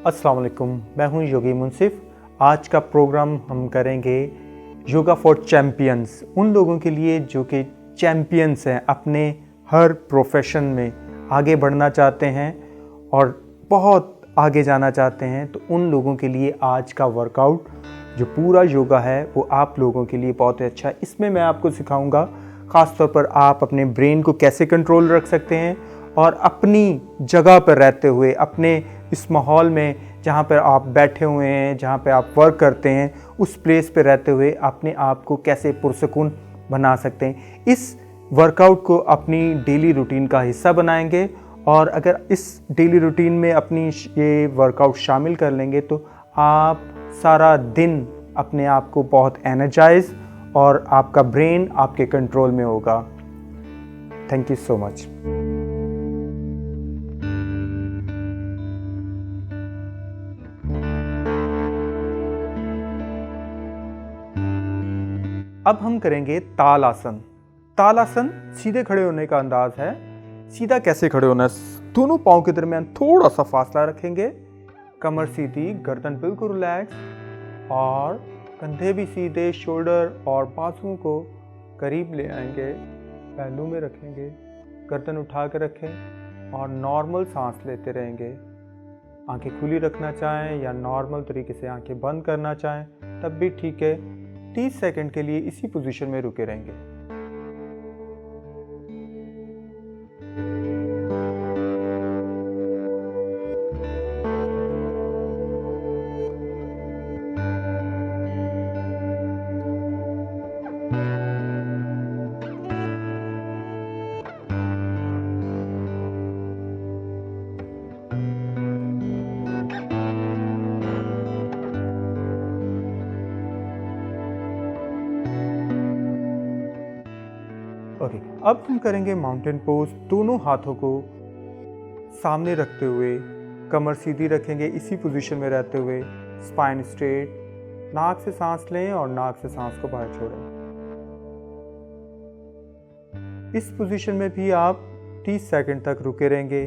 अस्सलाम वालेकुम, मैं हूं योगी मुनसिफ। आज का प्रोग्राम हम करेंगे योगा फॉर चैम्पियंस, उन लोगों के लिए जो कि चैम्पियंस हैं, अपने हर प्रोफेशन में आगे बढ़ना चाहते हैं और बहुत आगे जाना चाहते हैं। तो उन लोगों के लिए आज का वर्कआउट जो पूरा योगा है वो आप लोगों के लिए बहुत ही अच्छा है। इसमें मैं आपको सिखाऊंगा ख़ास तौर पर आप अपने ब्रेन को कैसे कंट्रोल रख सकते हैं और अपनी जगह पर रहते हुए, अपने इस माहौल में जहाँ पर आप बैठे हुए हैं, जहाँ पे आप वर्क करते हैं, उस प्लेस पे रहते हुए अपने आप को कैसे पुरसकून बना सकते हैं। इस वर्कआउट को अपनी डेली रूटीन का हिस्सा बनाएंगे और अगर इस डेली रूटीन में अपनी ये वर्कआउट शामिल कर लेंगे तो आप सारा दिन अपने आप को बहुत एनर्जाइज और आपका ब्रेन आपके कंट्रोल में होगा। Thank you so much. अब हम करेंगे ताल आसन। ताल आसन सीधे खड़े होने का अंदाज है। सीधा कैसे खड़े होना है, दोनों पाँव के दरमियान थोड़ा सा फासला रखेंगे, कमर सीधी, गर्दन बिल्कुल रिलैक्स और कंधे भी सीधे, शोल्डर और बाजुओं को करीब ले आएंगे, पहलू में रखेंगे, गर्दन उठा के रखें और नॉर्मल सांस लेते रहेंगे। आंखें खुली रखना चाहें या नॉर्मल तरीके से आंखें बंद करना चाहें तब भी ठीक है। 30 सेकंड के लिए इसी पोजीशन में रुके रहेंगे। ओके, अब हम करेंगे माउंटेन पोज। दोनों हाथों को सामने रखते हुए कमर सीधी रखेंगे, इसी पोजीशन में रहते हुए स्पाइन स्ट्रेट। नाक से सांस लें और नाक से सांस को बाहर छोड़ें। इस पोजीशन में भी आप 30 सेकंड तक रुके रहेंगे।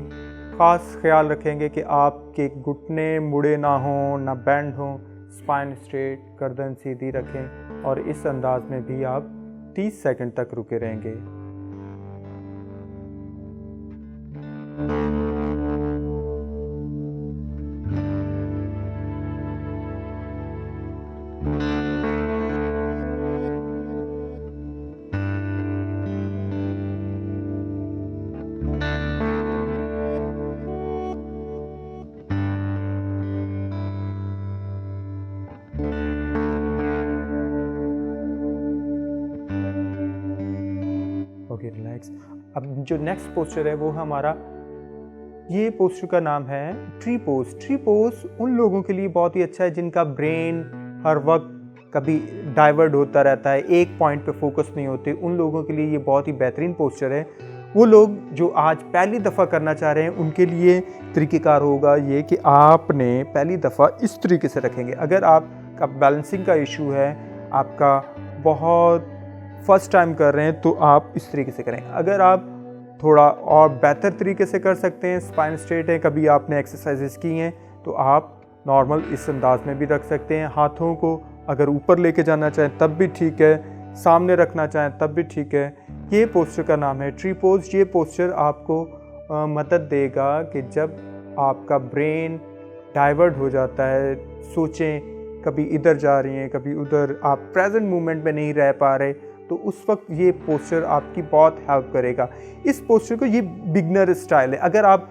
खास ख्याल रखेंगे कि आपके घुटने मुड़े ना हों, ना बेंड हों, स्पाइन स्ट्रेट, गर्दन सीधी रखें और इस अंदाज में भी आप 30 सेकंड तक रुके रहेंगे। Okay, relax. अब जो नेक्स्ट पोस्चर है वो हमारा, ये पोस्चर का नाम है ट्री पोज। ट्री पोज उन लोगों के लिए बहुत ही अच्छा है जिनका ब्रेन हर वक्त कभी डाइवर्ट होता रहता है, एक पॉइंट पे फोकस नहीं होते। उन लोगों के लिए ये बहुत ही बेहतरीन पोस्चर है। वो लोग जो आज पहली दफ़ा करना चाह रहे हैं उनके लिए तरीक़ेकार होगा ये कि आपने पहली दफ़ा इस तरीके से रखेंगे। अगर आपका बैलेंसिंग का इशू है, आपका बहुत फर्स्ट टाइम कर रहे हैं तो आप इस तरीके से करें। अगर आप थोड़ा और बेहतर तरीके से कर सकते हैं, स्पाइन स्ट्रेट है, कभी आपने एक्सरसाइजेस की हैं तो आप नॉर्मल इस अंदाज में भी रख सकते हैं। हाथों को अगर ऊपर लेके जाना चाहें तब भी ठीक है, सामने रखना चाहें तब भी ठीक है। ये पोस्चर का नाम है ट्री पोज। ये पोस्चर आपको मदद देगा कि जब आपका ब्रेन डाइवर्ट हो जाता है, सोचें कभी इधर जा रही हैं, कभी उधर, आप प्रेजेंट मोमेंट में नहीं रह पा रहे, तो उस वक्त ये पोस्चर आपकी बहुत हेल्प करेगा। इस पोस्चर को, ये बिगनर स्टाइल है। अगर आप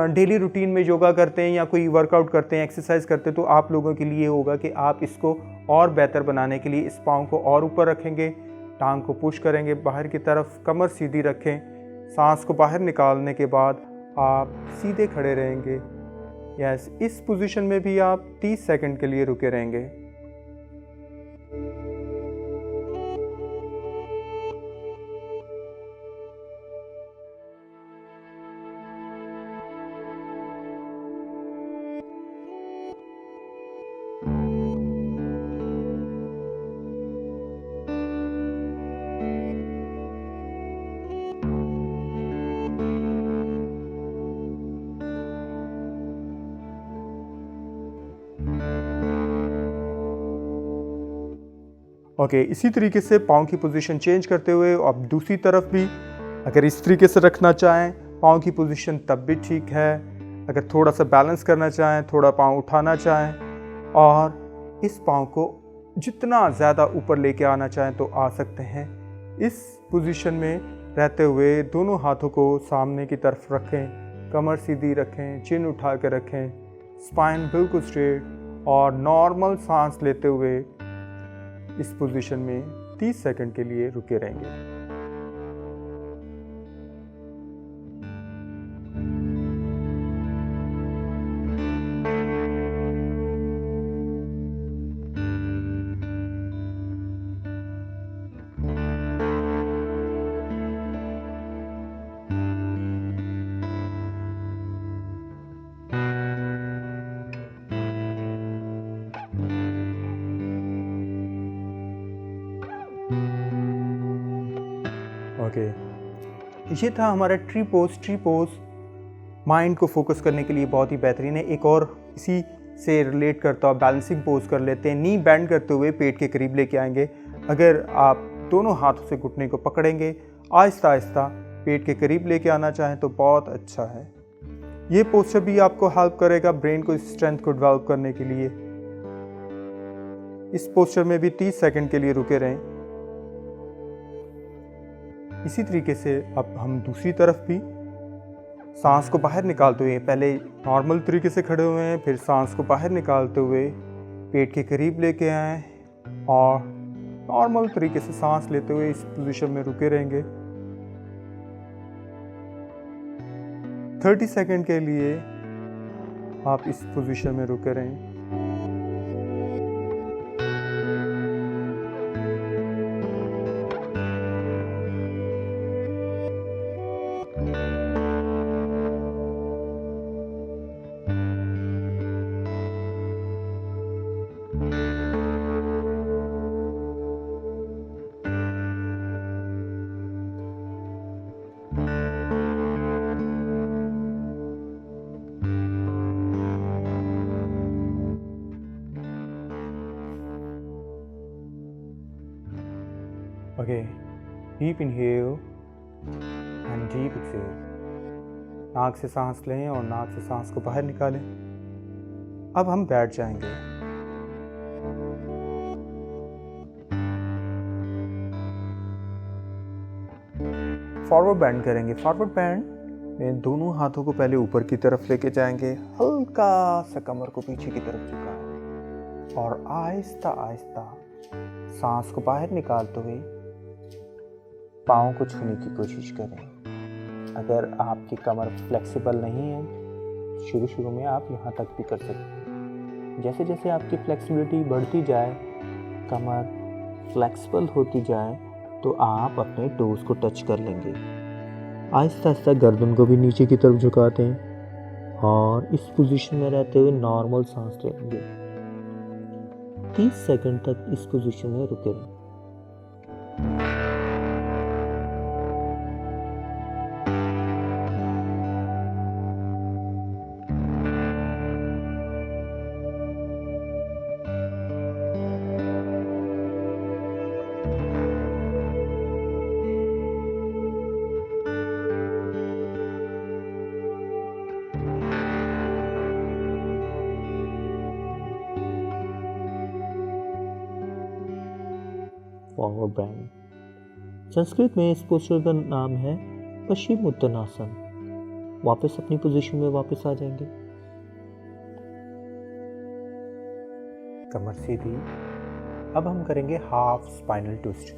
डेली रूटीन में योगा करते हैं या कोई वर्कआउट करते हैं, एक्सरसाइज करते हैं, तो आप लोगों के लिए होगा कि आप इसको और बेहतर बनाने के लिए इस पाँव को और ऊपर रखेंगे, टांग को पुश करेंगे बाहर की तरफ, कमर सीधी रखें, सांस को बाहर निकालने के बाद आप सीधे खड़े रहेंगे। यस, इस पोजीशन में भी आप 30 सेकंड के लिए रुके रहेंगे। ओके, इसी तरीके से पाँव की पोजीशन चेंज करते हुए अब दूसरी तरफ भी अगर इस तरीके से रखना चाहें पाँव की पोजीशन तब भी ठीक है। अगर थोड़ा सा बैलेंस करना चाहें, थोड़ा पाँव उठाना चाहें और इस पाँव को जितना ज़्यादा ऊपर लेके आना चाहें तो आ सकते हैं। इस पोजीशन में रहते हुए दोनों हाथों को सामने की तरफ रखें, कमर सीधी रखें, चिन उठा के रखें, स्पाइन बिल्कुल स्ट्रेट और नॉर्मल सांस लेते हुए इस पोजीशन में 30 सेकंड के लिए रुके रहेंगे। ओके, ये था हमारा tree pose. Tree pose mind को फोकस करने के लिए बहुत ही बेहतरीन है। एक और इसी से रिलेट करता हुआ बैलेंसिंग पोज कर लेते हैं। नी बेंड करते हुए पेट के करीब लेके आएंगे। अगर आप दोनों हाथों से घुटने को पकड़ेंगे, आहिस्ता आहिस्ता पेट के करीब लेके आना चाहें तो बहुत अच्छा है। ये पोस्चर भी आपको हेल्प करेगा ब्रेन को स्ट्रेंथ को डेवलप करने के लिए। इस पोस्चर में भी 30 सेकंड के लिए रुके रहें। इसी तरीके से अब हम दूसरी तरफ भी सांस को बाहर निकालते हुए, पहले नॉर्मल तरीके से खड़े हुए हैं, फिर सांस को बाहर निकालते हुए पेट के करीब लेके आए और नॉर्मल तरीके से सांस लेते हुए इस पोजीशन में रुके रहेंगे 30 सेकंड के लिए। आप इस पोजीशन में रुके रहें। Okay, deep inhale and deep exhale. नाक से सांस लें और नाक से सांस को बाहर निकालें। अब हम बैठ जाएंगे। फॉरवर्ड बेंड करेंगे। फॉरवर्ड बेंड में दोनों हाथों को पहले ऊपर की तरफ लेके जाएंगे, हल्का सा कमर को पीछे की तरफ झुकाएं और आहिस्ता आहिस्ता सांस को बाहर निकालते हुए पाँव को छूने की कोशिश करें। अगर आपकी कमर फ्लेक्सिबल नहीं है, शुरू में आप यहाँ तक भी कर सकते हैं। जैसे जैसे आपकी फ्लेक्सिबिलिटी बढ़ती जाए, कमर फ्लेक्सिबल होती जाए, तो आप अपने टोज को टच कर लेंगे। आहिस्ता आहिस्ता गर्दन को भी नीचे की तरफ झुकाते हैं और इस पोजीशन में रहते हुए नॉर्मल सांस लेंगे। 30 सेकंड तक इस पोजीशन में रुके रहें। Forward bend. संस्कृत में इस पोस्चर का नाम है पश्चिमोत्तानासन। वापस अपनी पोजीशन में वापस आ जाएंगे। कमर सीधी। अब हम करेंगे हाफ स्पाइनल ट्विस्ट।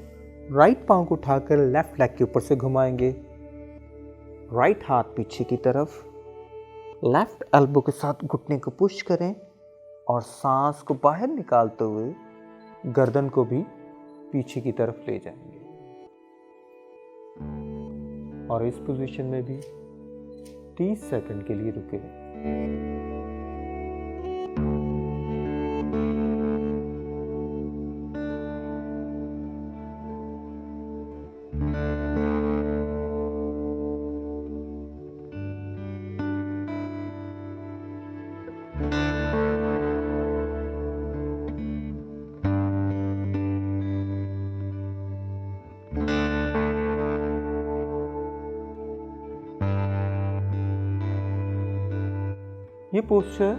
राइट पांव को उठाकर लेफ्ट लेग के ऊपर से घुमाएंगे। राइट हाथ पीछे की तरफ, लेफ्ट एल्बो के साथ घुटने को पुश करें और सांस को बाहर निकालते हुए गर्दन को भी पीछे की तरफ ले जाएंगे और इस पोजीशन में भी 30 सेकंड के लिए रुके रहें। ये पोस्चर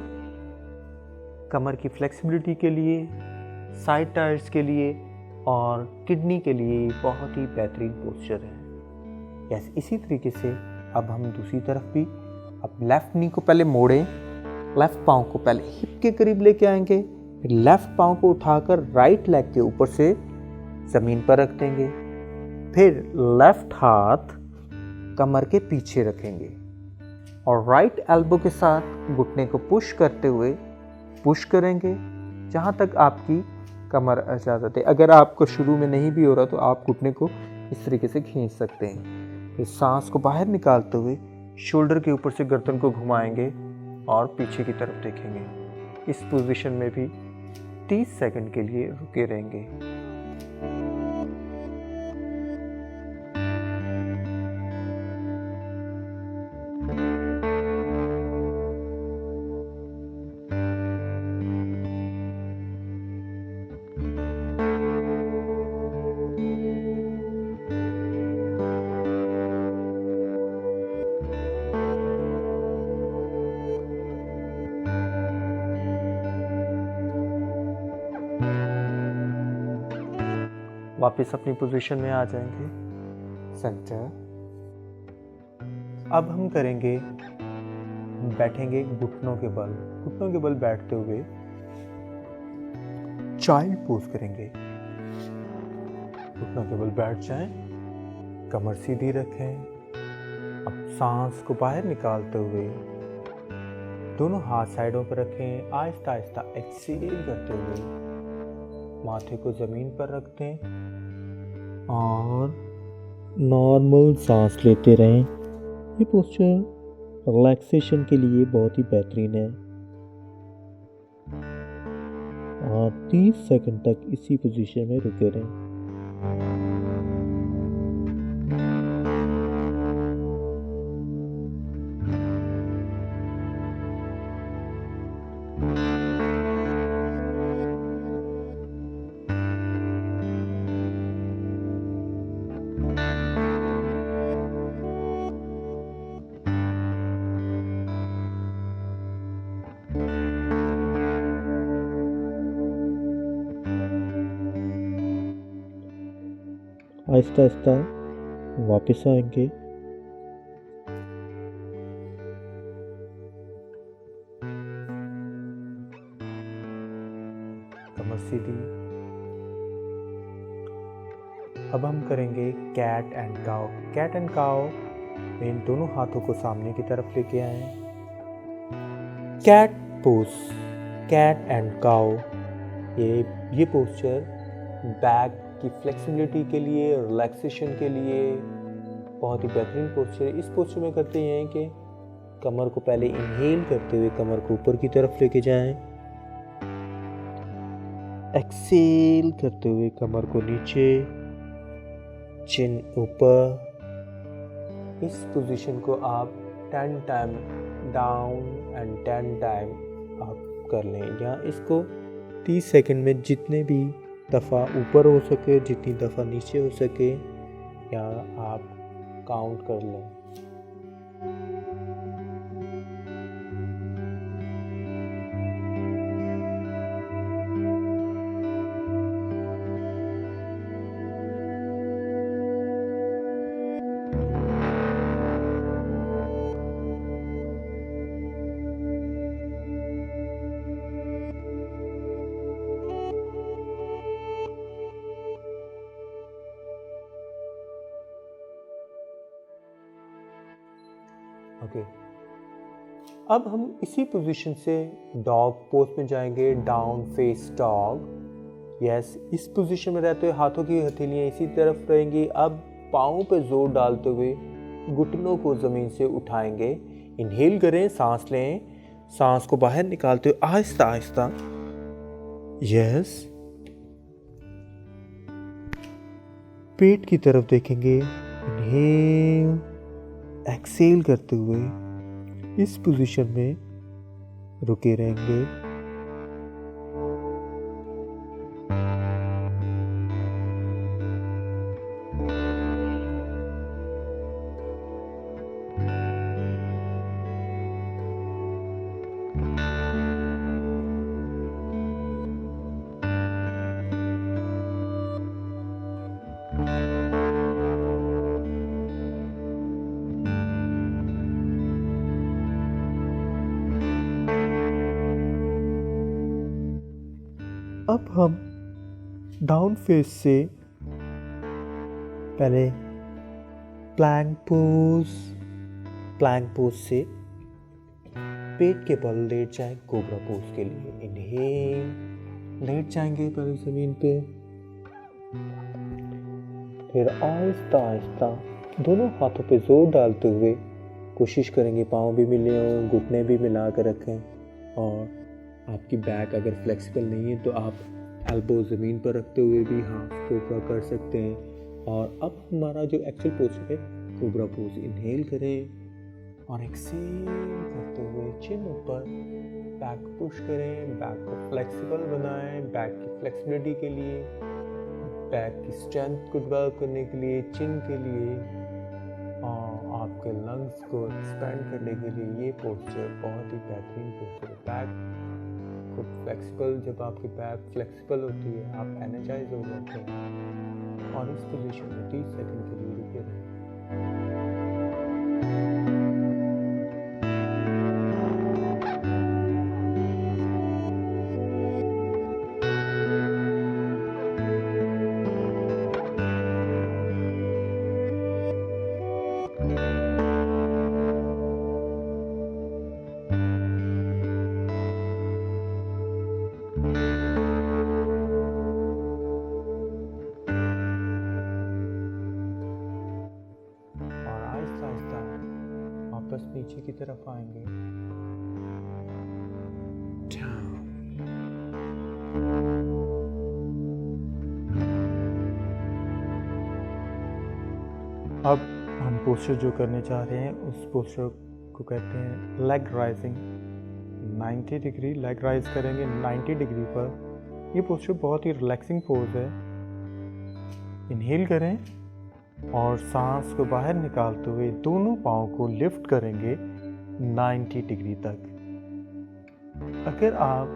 कमर की फ्लेक्सिबिलिटी के लिए, साइड टायर्स के लिए और किडनी के लिए बहुत ही बेहतरीन पोस्चर है। यस, इसी तरीके से अब हम दूसरी तरफ भी अब लेफ्ट नी को पहले मोड़ें, लेफ्ट पाँव को पहले हिप के करीब लेके आएंगे, फिर लेफ्ट पाँव को उठाकर राइट लेग के ऊपर से ज़मीन पर रख देंगे, फिर लेफ्ट हाथ कमर के पीछे रखेंगे और राइट एल्बो के साथ घुटने को पुश करते हुए पुश करेंगे जहाँ तक आपकी कमर इजाज़त है। अगर आपको शुरू में नहीं भी हो रहा तो आप घुटने को इस तरीके से खींच सकते हैं। फिर सांस को बाहर निकालते हुए शोल्डर के ऊपर से गर्दन को घुमाएंगे और पीछे की तरफ देखेंगे। इस पोजीशन में भी 30 सेकंड के लिए रुके रहेंगे। वापस अपनी पोजीशन में आ जाएंगे, सेंटर। अब हम करेंगे, बैठेंगे घुटनों के बल बैठते हुए चाइल्ड पोज करेंगे। घुटनों के बल बैठ जाएं, कमर सीधी रखें। अब सांस को बाहर निकालते हुए दोनों हाथ साइडों पर रखें, आहिस्ता आहिस्ता एक्सहेल करते हुए माथे को ज़मीन पर रख दें और नॉर्मल सांस लेते रहें। ये पोस्चर रिलैक्सेशन के लिए बहुत ही बेहतरीन है और 30 सेकंड तक इसी पोजीशन में रुके रहें। आहिस्ता आहिस्ता वापस आएंगे। कमर सीधी। अब हम करेंगे cat and cow. Cat and cow में इन दोनों हाथों को सामने की तरफ लेके आए। Cat pose, cat and cow. ये पोस्चर बैक की फ्लेक्सिबिलिटी के लिए, रिलैक्सेशन के लिए बहुत ही बेहतरीन पोस्चर है। इस पोस्चर में करते हैं कि कमर को पहले इनहेल करते हुए कमर को ऊपर की तरफ लेके जाएं, एक्सेल करते हुए कमर को नीचे, चिन ऊपर। इस पोजीशन को आप 10 time down and 10 time up कर लें, या इसको 30 सेकंड में जितने भी दफ़ा ऊपर हो सके, जितनी दफ़ा नीचे हो सके, या आप काउंट कर लें। ओके, अब हम इसी पोजीशन से डॉग पोज में जाएंगे, डाउन फेस डॉग। यस, इस पोजीशन में रहते हुए हाथों की हथेलियां इसी तरफ रहेंगी। अब पाँव पे जोर डालते हुए घुटनों को ज़मीन से उठाएंगे। इनहेल करें, सांस लें, सांस को बाहर निकालते हुए आहिस्ता आहिस्ता, यस, पेट की तरफ देखेंगे। इनहेल, एक्सेल करते हुए इस पोजीशन में रुके रहेंगे। अब हम डाउन फेस से पहले प्लैंक पोज से पेट के बल लेट जाए कोबरा पोज के लिए। इनहेल, लेट जाएंगे पहले जमीन पे, फिर आहिस्ता आहिस्ता दोनों हाथों पे जोर डालते हुए कोशिश करेंगे पाँव भी मिले हों, घुटने भी मिला कर रखें। और आपकी बैक अगर फ्लेक्सिबल नहीं है तो आप एल्बो ज़मीन पर रखते हुए भी हाफ कोबरा कर सकते हैं। और अब हमारा जो एक्चुअल पोस्चर है कोबरा पोज, इनहेल करें और एक्सहेल करते हुए चिन ऊपर, बैक पुश करें, बैक को फ्लेक्सिबल बनाएं। बैक की फ्लेक्सिबिलिटी के लिए, बैक की स्ट्रेंथ को डेवलप करने के लिए, चिन के लिए और आपके लंग्स को एक्सपेंड करने के लिए ये पोस्चर बहुत ही बेहतरीन पोस्चर है। बैक को फ्लेक्सिबल, जब आपकी बैक फ्लेक्सिबल होती है आप एनर्जाइज हो जाते हैं। और इस पोजीशन में 30 सेकंड के लिए रुके रहें। वापस नीचे की तरफ आएंगे। अब हम पोस्चर जो करने जा रहे हैं उस पोस्चर को कहते हैं leg rising. 90 degree leg rise करेंगे 90 डिग्री पर। ये पोस्चर बहुत ही रिलैक्सिंग पोज है। इनहेल करें और सांस को बाहर निकालते हुए दोनों पाँव को लिफ्ट करेंगे 90 डिग्री तक। अगर आप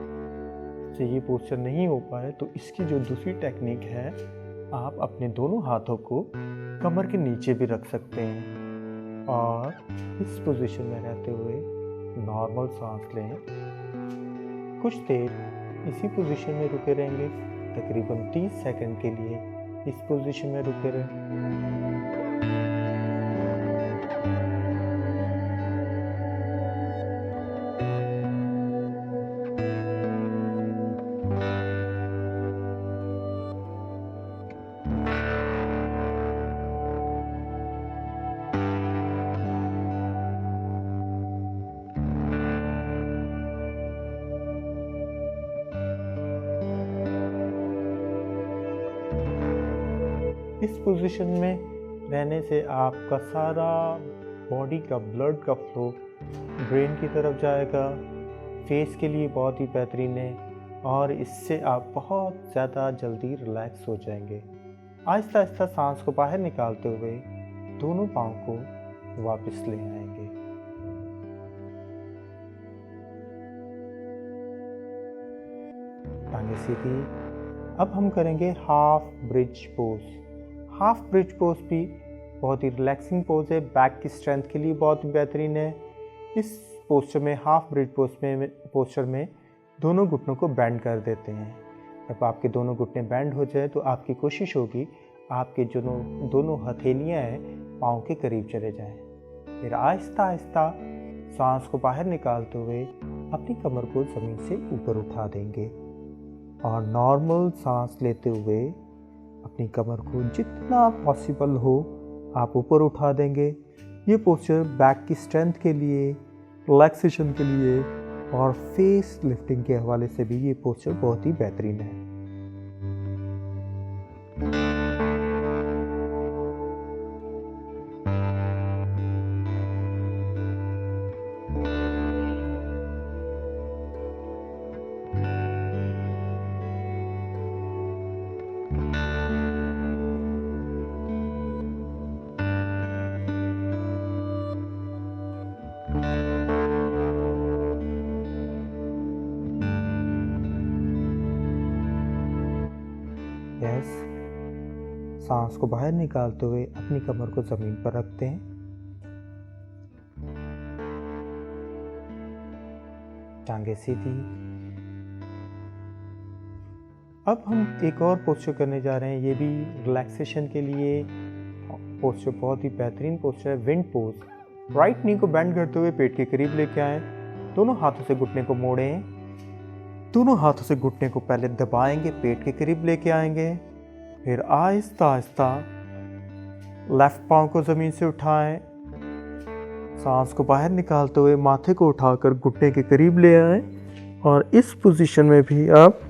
से ये पोस्चर नहीं हो पाए तो इसकी जो दूसरी टेक्निक है, आप अपने दोनों हाथों को कमर के नीचे भी रख सकते हैं और इस पोजीशन में रहते हुए नॉर्मल सांस लें। कुछ देर इसी पोजीशन में रुके रहेंगे, तकरीबन 30 सेकंड के लिए इस पोजीशन में रुके रहें। इस पोजीशन में रहने से आपका सारा बॉडी का ब्लड का फ्लो ब्रेन की तरफ जाएगा। फेस के लिए बहुत ही बेहतरीन है और इससे आप बहुत ज़्यादा जल्दी रिलैक्स हो जाएंगे। आहिस्ता आहिस्ता सांस को बाहर निकालते हुए दोनों पाँव को वापस ले आएंगे। टांगे सीधी। अब हम करेंगे half bridge pose. Half bridge pose भी बहुत ही रिलैक्सिंग पोज है, बैक की स्ट्रेंथ के लिए बहुत बेहतरीन है। इस पोस्चर में, हाफ ब्रिज पोस्चर में दोनों घुटनों को बेंड कर देते हैं। जब आपके दोनों घुटने बेंड हो जाए तो आपकी कोशिश होगी आपके जो दोनों हथेलियां हैं पाँव के करीब चले जाएं। फिर आहिस्ता आहिस्ता सांस को बाहर निकालते हुए अपनी कमर को ज़मीन से ऊपर उठा देंगे और नॉर्मल सांस लेते हुए अपनी कमर को जितना पॉसिबल हो आप ऊपर उठा देंगे। ये पोस्चर बैक की स्ट्रेंथ के लिए, रिलैक्सेशन के लिए और फेस लिफ्टिंग के हवाले से भी ये पोस्चर बहुत ही बेहतरीन है। सांस को बाहर निकालते हुए अपनी कमर को जमीन पर रखते हैं। टांगे सीधी। अब हम एक और पोस्चर करने जा रहे हैं, ये भी रिलैक्सेशन के लिए पोस्चर बहुत ही बेहतरीन पोस्चर है, विंड पोज। राइट नी को बेंड करते हुए पेट के करीब लेके आएं, दोनों हाथों से घुटने को मोड़ें, दोनों हाथों से घुटने को पहले दबाएंगे, पेट के करीब लेके आएंगे, फिर आहिस्ता आहिस्ता लेफ्ट पाँव को ज़मीन से उठाएं, सांस को बाहर निकालते हुए माथे को उठाकर घुटने के करीब ले आएं और इस पोजीशन में भी आप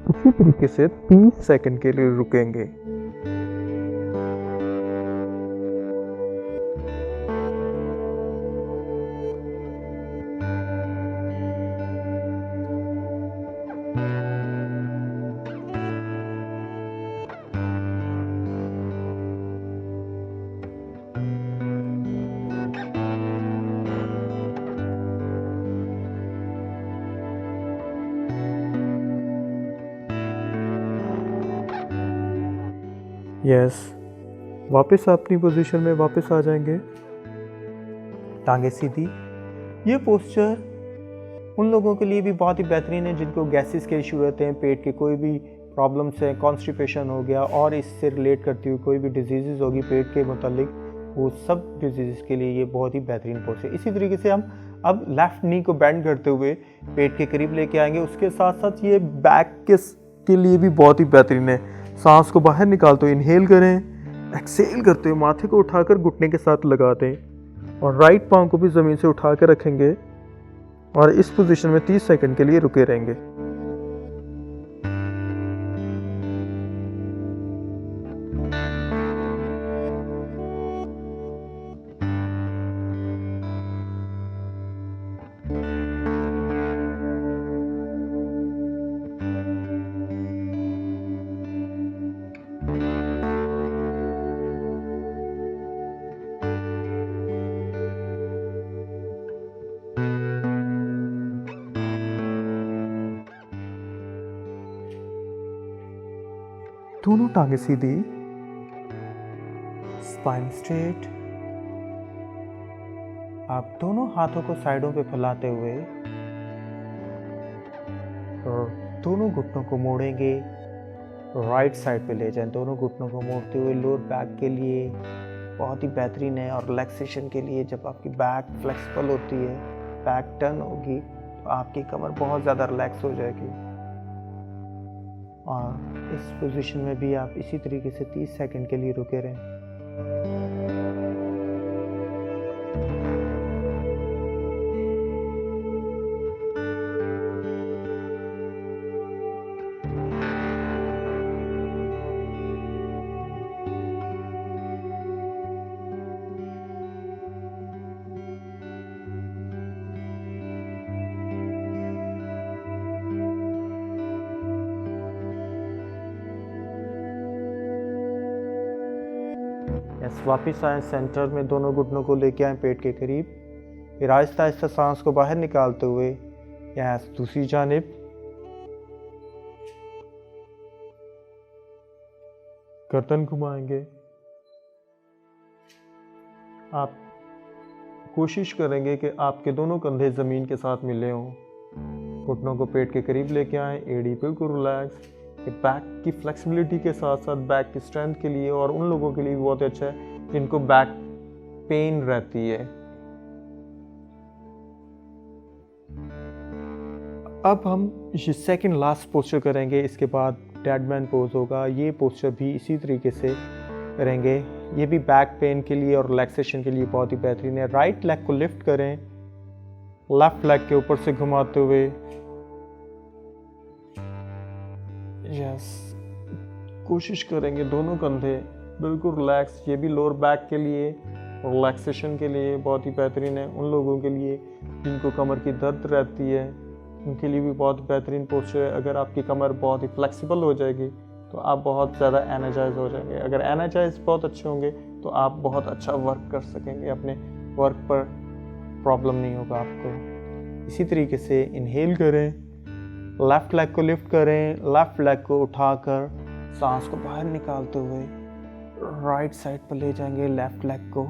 उसी तरीके से 30 सेकंड के लिए रुकेंगे। यस, वापस अपनी पोजीशन में वापस आ जाएंगे, टांगे सीधी। ये पोस्चर उन लोगों के लिए भी बहुत ही बेहतरीन है जिनको गैसेस के इशू रहते हैं, पेट के कोई भी प्रॉब्लम्स हैं, कॉन्स्टिपेशन हो गया और इससे रिलेट करती हुई कोई भी डिजीज़ होगी पेट के मुतालिक, वो सब डिजीज़ के लिए ये बहुत ही बेहतरीन पोस्चर है। इसी तरीके से हम अब लेफ़्ट नी को बेंड करते हुए पेट के करीब लेके आएंगे। उसके साथ साथ ये बैक के लिए भी बहुत ही बेहतरीन है। सांस को बाहर निकालते हुए इनहेल करें, एक्सेल करते हुए माथे को उठाकर घुटने के साथ लगा दें और राइट पाँव को भी ज़मीन से उठा कर रखेंगे और इस पोजीशन में 30 सेकंड के लिए रुके रहेंगे। दोनों टांगे सीधी, स्पाइन स्ट्रेट। आप दोनों हाथों को साइडों पे फैलाते हुए और दोनों घुटनों को मोड़ेंगे, राइट साइड पे ले जाएं। दोनों घुटनों को मोड़ते हुए लोअर बैक के लिए बहुत ही बेहतरीन है और रिलैक्सेशन के लिए जब आपकी बैक फ्लेक्सिबल होती है, बैक टर्न होगी तो आपकी कमर बहुत ज़्यादा रिलैक्स हो जाएगी। और इस पोजीशन में भी आप इसी तरीके से 30 सेकंड के लिए रुके रहें। वापिस आए सेंटर में, दोनों घुटनों को लेके आए पेट के करीब, फिर आहिस्ता आहिस्ता सांस को बाहर निकालते हुए यहाँ दूसरी जानिब गर्दन घुमाएंगे। आप कोशिश करेंगे कि आपके दोनों कंधे ज़मीन के साथ मिले हों। घुटनों को पेट के करीब लेके आए, एड़ी बिल्कुल रिलैक्स। कि बैक की फ्लेक्सिबिलिटी के साथ साथ बैक की स्ट्रेंथ के लिए और उन लोगों के लिए भी बहुत अच्छा है जिनको बैक पेन रहती है। अब हम ये सेकंड लास्ट पोस्चर करेंगे, इसके बाद डेडमैन पोज होगा। ये पोस्चर भी इसी तरीके से करेंगे, ये भी बैक पेन के लिए और रिलैक्सेशन के लिए बहुत ही बेहतरीन है। राइट लेग को लिफ्ट करें, लेफ्ट लेग के ऊपर से घुमाते हुए, यस, कोशिश करेंगे दोनों कंधे बिल्कुल रिलैक्स। ये भी लोअर बैक के लिए और रिलैक्सेशन के लिए बहुत ही बेहतरीन है। उन लोगों के लिए जिनको कमर की दर्द रहती है उनके लिए भी बहुत बेहतरीन पोस्चर है। अगर आपकी कमर बहुत ही फ्लेक्सिबल हो जाएगी तो आप बहुत ज़्यादा एनर्जाइज हो जाएंगे। अगर एनर्जाइज बहुत अच्छे होंगे तो आप बहुत अच्छा वर्क कर सकेंगे, अपने वर्क पर प्रॉब्लम नहीं होगा आपको। इसी तरीके से इनहेल करें, लेफ्ट लेग को लिफ्ट करें, लेफ्ट लेग को उठाकर सांस को बाहर निकालते हुए राइट साइड पर ले जाएंगे लेफ्ट लेग को।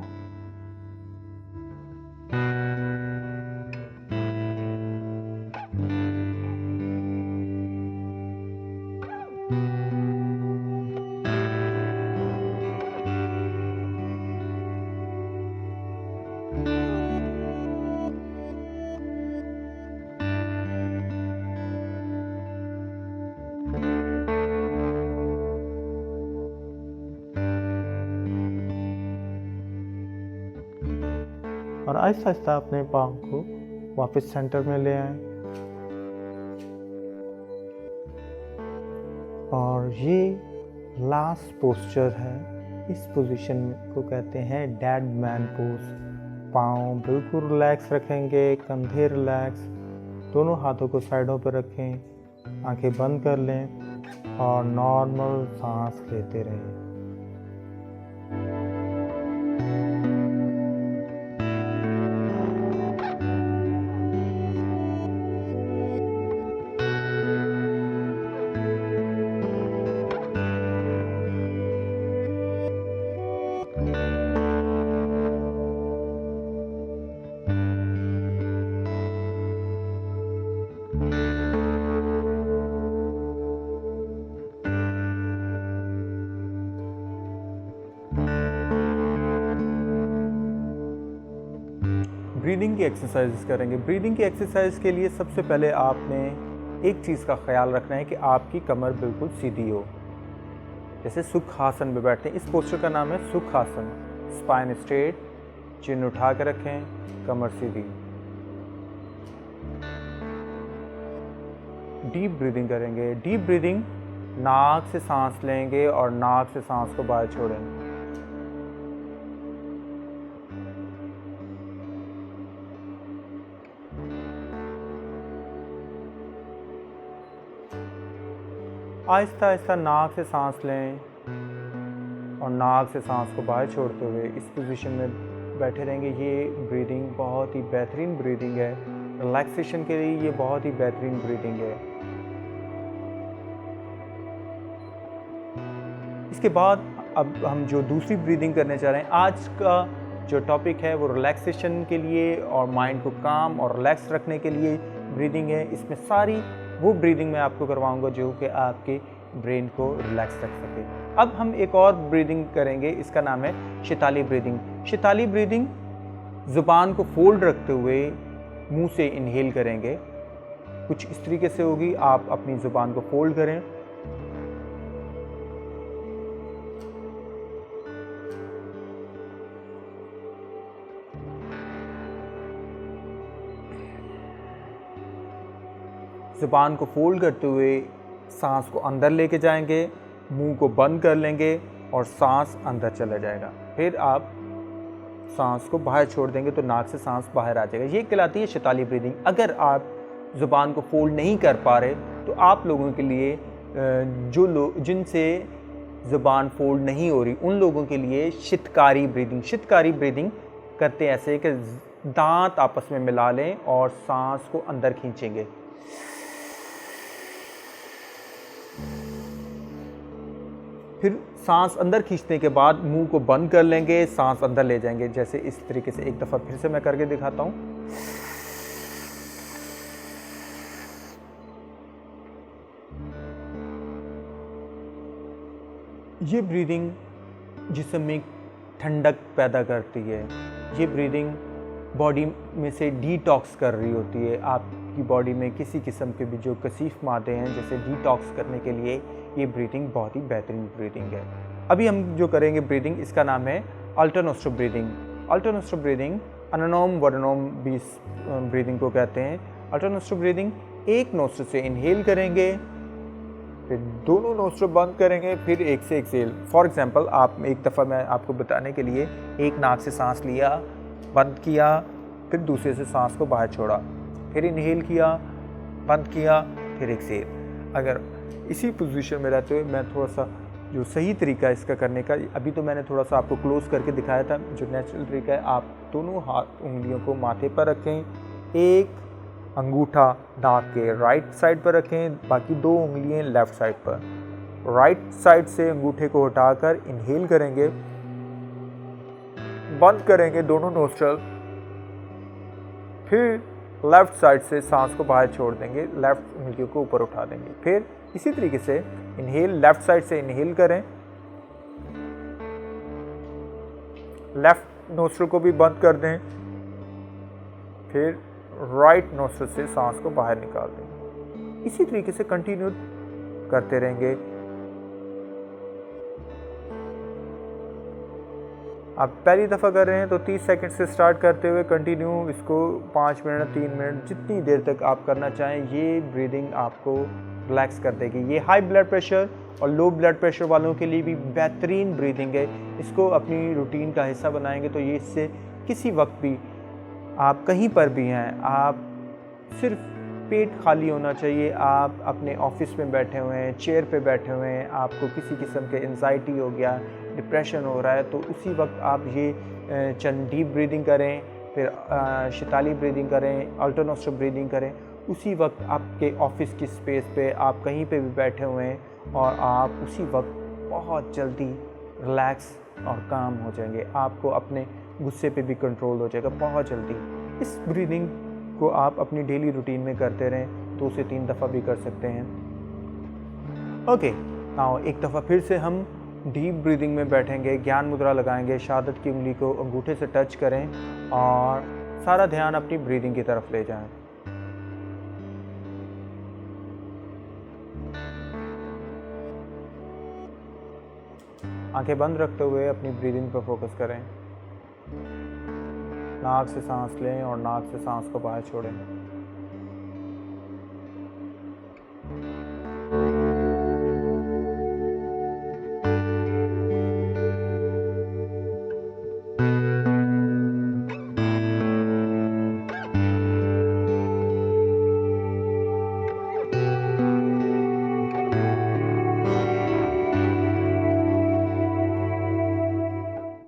और आहिस्ता आहिस्ता अपने पाँव को वापस सेंटर में ले आएं। और ये लास्ट पोस्चर है। इस पोजीशन को कहते हैं डेड मैन पोज। पाँव बिल्कुल रिलैक्स रखेंगे, कंधे रिलैक्स, दोनों हाथों को साइडों पर रखें, आंखें बंद कर लें और नॉर्मल सांस लेते रहें। ब्रीदिंग की एक्सरसाइज करेंगे। ब्रीदिंग की एक्सरसाइज के लिए सबसे पहले आपने एक चीज़ का ख्याल रखना है कि आपकी कमर बिल्कुल सीधी हो। जैसे सुखासन में बैठते हैं, इस पोस्चर का नाम है सुखासन। स्पाइन स्ट्रेट, चिन उठा के रखें, कमर सीधी। डीप ब्रीदिंग करेंगे। डीप ब्रीदिंग, नाक से सांस लेंगे और नाक से सांस को बाहर छोड़ेंगे। आहिस्ता आहिस्ता नाक से सांस लें और नाक से सांस को बाहर छोड़ते हुए इस पोजीशन में बैठे रहेंगे। ये ब्रीदिंग बहुत ही बेहतरीन ब्रीदिंग है। रिलैक्सेशन के लिए ये बहुत ही बेहतरीन ब्रीदिंग है। इसके बाद अब हम जो दूसरी ब्रीदिंग करने जा रहे हैं, आज का जो टॉपिक है वो रिलैक्सेशन के लिए और माइंड को काम और रिलैक्स रखने के लिए ब्रीदिंग है। इसमें सारी वो ब्रीदिंग मैं आपको करवाऊंगा जो कि आपके ब्रेन को रिलैक्स रख सके। अब हम एक और ब्रीदिंग करेंगे, इसका नाम है शैताली ब्रीदिंग। शैताली ब्रीदिंग ज़ुबान को फोल्ड रखते हुए मुंह से इनहेल करेंगे। कुछ इस तरीके से होगी, आप अपनी ज़ुबान को फोल्ड करें, ज़ुबान को फोल्ड करते हुए सांस को अंदर लेके जाएंगे, मुंह को बंद कर लेंगे और सांस अंदर चला जाएगा। फिर आप सांस को बाहर छोड़ देंगे तो नाक से सांस बाहर आ जाएगा। ये कहलाती है शैताली ब्रीदिंग। अगर आप ज़ुबान को फोल्ड नहीं कर पा रहे तो आप लोगों के लिए, जो लोग जिनसे ज़ुबान फोल्ड नहीं हो रही, उन लोगों के लिए शितकारी ब्रीदिंग। शितकारी ब्रीदिंग करते ऐसे कि दांत आपस में मिला लें और सांस को अंदर खींचेंगे। फिर सांस अंदर खींचने के बाद मुंह को बंद कर लेंगे, सांस अंदर ले जाएंगे। जैसे इस तरीके से एक दफ़ा फिर से मैं करके दिखाता हूँ। ये ब्रीदिंग जिस्म में ठंडक पैदा करती है। ये ब्रीदिंग बॉडी में से डिटॉक्स कर रही होती है। आपकी बॉडी में किसी किस्म के भी जो कसीफ मादे हैं, जैसे डिटॉक्स करने के लिए ये ब्रीदिंग बहुत ही बेहतरीन ब्रीदिंग है। अभी हम जो करेंगे ब्रीदिंग, इसका नाम है अल्टरनोस्ट्रल ब्रीदिंग। अल्टरनोस्ट्रल ब्रीदिंग अनुलोम विलोम भी ब्रीदिंग को कहते हैं। अल्टरनोस्ट्रल ब्रीदिंग, एक नोस्ट्रल से इनहेल करेंगे, फिर दोनों नोस्ट्रल बंद करेंगे, फिर एक से एक्सहेल। फॉर एग्जांपल, आप एक दफ़ा मैं आपको बताने के लिए एक नाक से सांस लिया, बंद किया, फिर दूसरे से सांस को बाहर छोड़ा, फिर इनहेल किया, बंद किया, फिर एक्सहेल। अगर इसी पोजीशन में रहते हुए मैं थोड़ा सा जो सही तरीका इसका करने का, अभी तो मैंने थोड़ा सा आपको क्लोज करके दिखाया था, जो नेचुरल तरीका है, आप दोनों हाथ उंगलियों को माथे पर रखें, एक अंगूठा नाक के राइट साइड पर रखें, बाकी दो उंगलियां लेफ्ट साइड पर। राइट साइड से अंगूठे को हटाकर इनहेल करेंगे, बंद करेंगे दोनों नोस्ट्रल, फिर लेफ्ट साइड से सांस को बाहर छोड़ देंगे, लेफ्ट उंगलियों को ऊपर उठा देंगे। फिर इसी तरीके से इनहेल, लेफ्ट साइड से इनहेल करें, लेफ्ट नोस्ट्रल को भी बंद कर दें, फिर राइट नोस्ट्रल से सांस को बाहर निकाल दें। इसी तरीके से कंटिन्यू करते रहेंगे। आप पहली दफ़ा कर रहे हैं तो 30 सेकंड से स्टार्ट करते हुए कंटिन्यू इसको 5 मिनट 3 मिनट जितनी देर तक आप करना चाहें, ये ब्रीदिंग आपको रिलैक्स कर देगी। ये हाई ब्लड प्रेशर और लो ब्लड प्रेशर वालों के लिए भी बेहतरीन ब्रीदिंग है। इसको अपनी रूटीन का हिस्सा बनाएंगे तो ये इससे किसी वक्त भी, आप कहीं पर भी हैं, आप सिर्फ पेट खाली होना चाहिए, आप अपने ऑफिस में बैठे हुए हैं, चेयर पे बैठे हुए हैं, आपको किसी किस्म के एंजाइटी हो गया, डिप्रेशन हो रहा है, तो उसी वक्त आप ये चंद डीप ब्रीदिंग करें, फिर शैतानी ब्रीदिंग करें, अल्टरनेटिव ब्रीदिंग करें। उसी वक्त आपके ऑफिस की स्पेस पे आप कहीं पे भी बैठे हुए हैं और आप उसी वक्त बहुत जल्दी रिलैक्स और काम हो जाएंगे। आपको अपने गुस्से पे भी कंट्रोल हो जाएगा बहुत जल्दी। इस ब्रीदिंग को आप अपनी डेली रूटीन में करते रहें, 2 से 3 दफ़ा भी कर सकते हैं। ओके, आओ एक दफ़ा फिर से हम डीप ब्रीदिंग में बैठेंगे, ज्ञान मुद्रा लगाएंगे, शहादत की उंगली को अंगूठे से टच करें और सारा ध्यान अपनी ब्रीदिंग की तरफ ले जाएं। आंखें बंद रखते हुए अपनी ब्रीदिंग पर फोकस करें। नाक से सांस लें और नाक से सांस को बाहर छोड़ें।